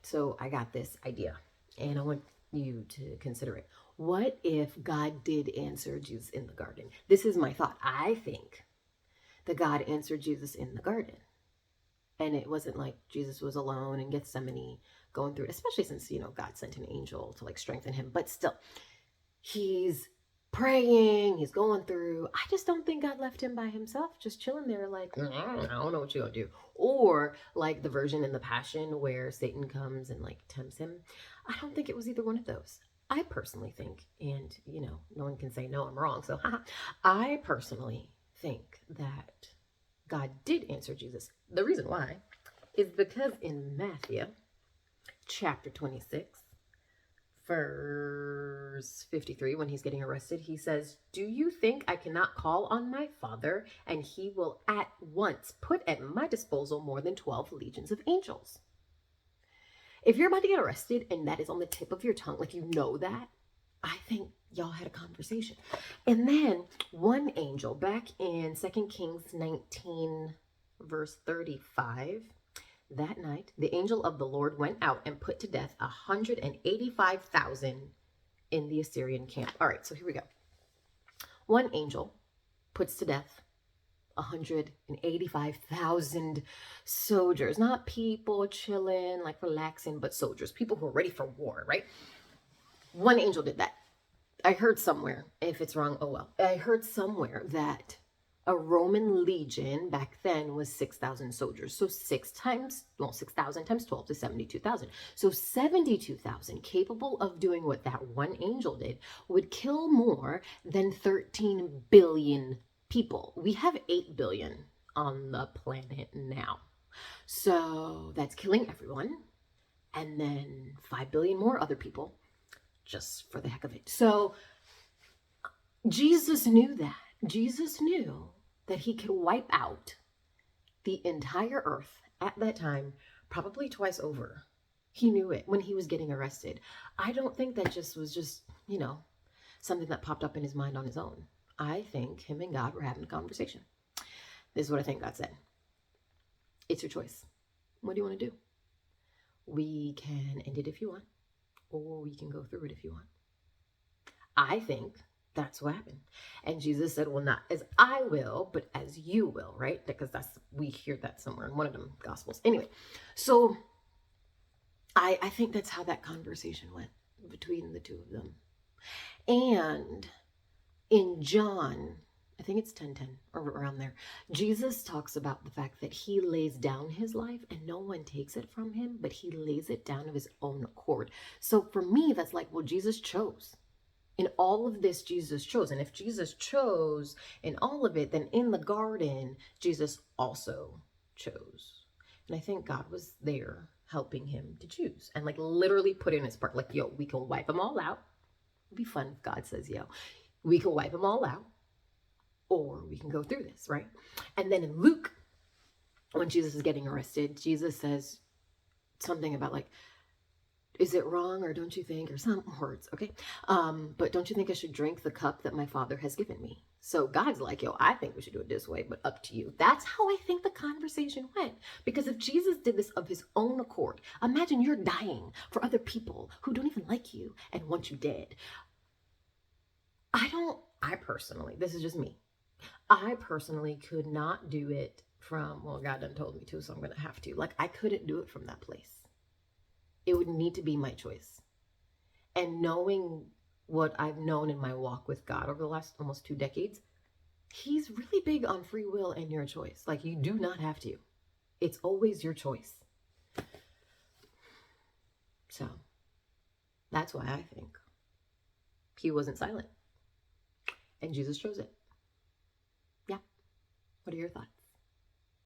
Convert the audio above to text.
So I got this idea, and I want you to consider it. What if God did answer Jesus in the garden? This is my thought. I think that God answered Jesus in the garden. And it wasn't like Jesus was alone in Gethsemane going through it, especially since, God sent an angel to like strengthen him. But still, he's praying, he's going through. I just don't think God left him by himself, just chilling there, like, I don't know what you're gonna do. Or like the version in the Passion where Satan comes and like tempts him. I don't think it was either one of those. I personally think, and no one can say no, I'm wrong. So I personally think that God did answer Jesus. The reason why is because in Matthew chapter 26, verse 53, when he's getting arrested, he says, "Do you think I cannot call on my Father, and he will at once put at my disposal more than 12 legions of angels?" If you're about to get arrested and that is on the tip of your tongue, like that, I think y'all had a conversation. And then one angel, back in 2 Kings 19, verse 35, that night, the angel of the Lord went out and put to death 185,000 in the Assyrian camp. All right, so here we go. One angel puts to death 185,000 soldiers, not people chilling, like relaxing, but soldiers, people who are ready for war, right? One angel did that. I heard somewhere, if it's wrong, oh well. I heard somewhere that a Roman legion back then was 6,000 soldiers. So 6,000 times 12 is 72,000. So 72,000 capable of doing what that one angel did would kill more than 13 billion people. We have 8 billion on the planet now. So that's killing everyone. And then 5 billion more other people, just for the heck of it. So Jesus knew that. Jesus knew that he could wipe out the entire earth at that time, probably twice over. He knew it when he was getting arrested. I don't think that was just, something that popped up in his mind on his own. I think him and God were having a conversation. This is what I think God said. It's your choice. What do you want to do? We can end it if you want, or we can go through it if you want. I think that's what happened. And Jesus said, well, not as I will, but as you will, right? Because we hear that somewhere in one of them Gospels. Anyway, so I think that's how that conversation went between the two of them. And in John, I think it's 10:10 or around there, Jesus talks about the fact that he lays down his life and no one takes it from him, but he lays it down of his own accord. So for me, that's like, well, Jesus chose. In all of this, Jesus chose. And if Jesus chose in all of it, then in the garden, Jesus also chose. And I think God was there helping him to choose and like literally put in his part. Like, yo, we can wipe them all out. It'd be fun if God says, yo, we can wipe them all out, or we can go through this, right? And then in Luke, when Jesus is getting arrested, Jesus says something about like, is it wrong, or don't you think, or some words, okay? But don't you think I should drink the cup that my Father has given me? So God's like, yo, I think we should do it this way, but up to you. That's how I think the conversation went. Because if Jesus did this of his own accord, imagine you're dying for other people who don't even like you and want you dead. I personally, this is just me, I personally could not do it from, well, God done told me to, so I'm going to have to. Like, I couldn't do it from that place. It would need to be my choice. And knowing what I've known in my walk with God over the last almost 2 decades, he's really big on free will and your choice. Like, you do not have to. It's always your choice. So that's why I think he wasn't silent. And Jesus chose it. Yeah. What are your thoughts?